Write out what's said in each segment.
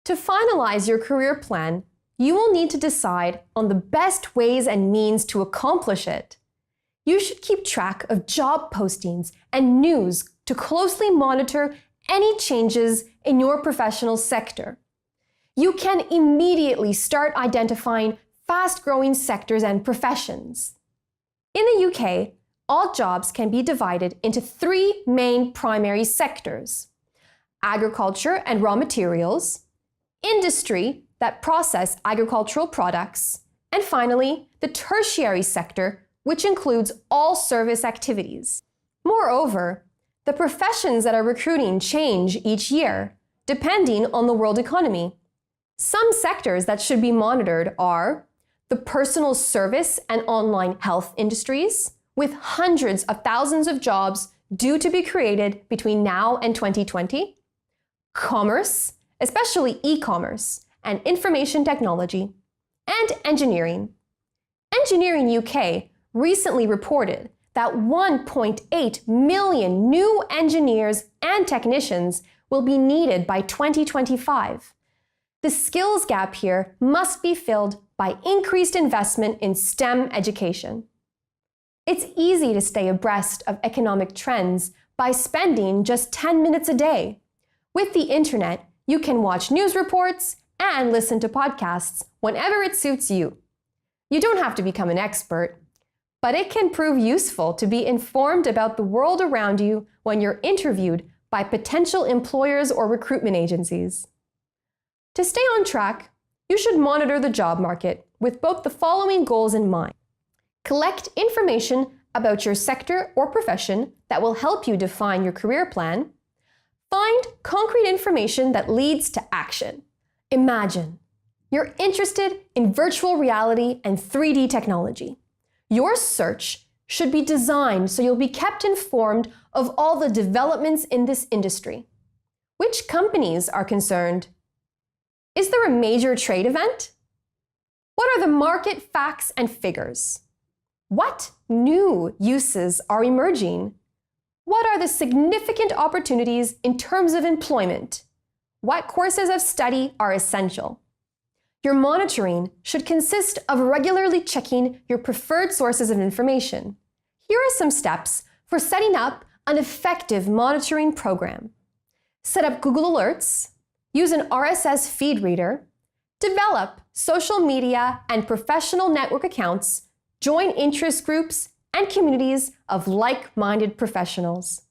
To finalize your career plan, you will need to decide on the best ways and means to accomplish it. You should keep track of job postings and news to closely monitor any changes in your professional sector. You can immediately start identifying fast-growing sectors and professions. In the UK, all jobs can be divided into 3 main primary sectors: agriculture and raw materials, industry that process agricultural products, and finally, the tertiary sector, which includes all service activities. Moreover, the professions that are recruiting change each year, depending on the world economy. Some sectors that should be monitored are the personal service and online health industries, with hundreds of thousands of jobs due to be created between now and 2020, commerce, especially e-commerce, and information technology, and engineering. Engineering UK recently reported that 1.8 million new engineers and technicians will be needed by 2025. The skills gap here must be filled by increased investment in STEM education. It's easy to stay abreast of economic trends by spending just 10 minutes a day. With the internet, you can watch news reports and listen to podcasts whenever it suits you. You don't have to become an expert, but it can prove useful to be informed about the world around you when you're interviewed by potential employers or recruitment agencies. To stay on track, you should monitor the job market with both the following goals in mind. Collect information about your sector or profession that will help you define your career plan. Find concrete information that leads to action. Imagine you're interested in virtual reality and 3D technology. Your search should be designed so you'll be kept informed of all the developments in this industry. Which companies are concerned? Is there a major trade event? What are the market facts and figures? What new uses are emerging? What are the significant opportunities in terms of employment? What courses of study are essential? Your monitoring should consist of regularly checking your preferred sources of information. Here are some steps for setting up an effective monitoring program. Set up Google Alerts, use an RSS feed reader, develop social media and professional network accounts, join interest groups and communities of like-minded professionals.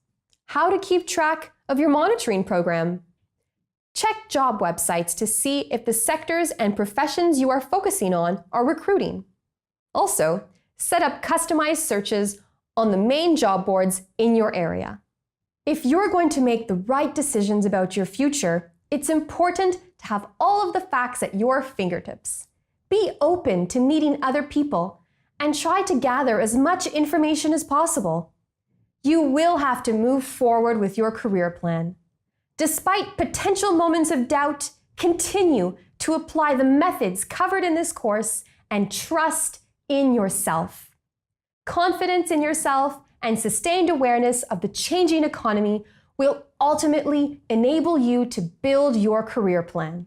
How to keep track of your monitoring program. Check job websites to see if the sectors and professions you are focusing on are recruiting. Also, set up customized searches on the main job boards in your area. If you're going to make the right decisions about your future, it's important to have all of the facts at your fingertips. Be open to meeting other people and try to gather as much information as possible. You will have to move forward with your career plan. Despite potential moments of doubt, continue to apply the methods covered in this course and trust in yourself. Confidence in yourself and sustained awareness of the changing economy will ultimately enable you to build your career plan.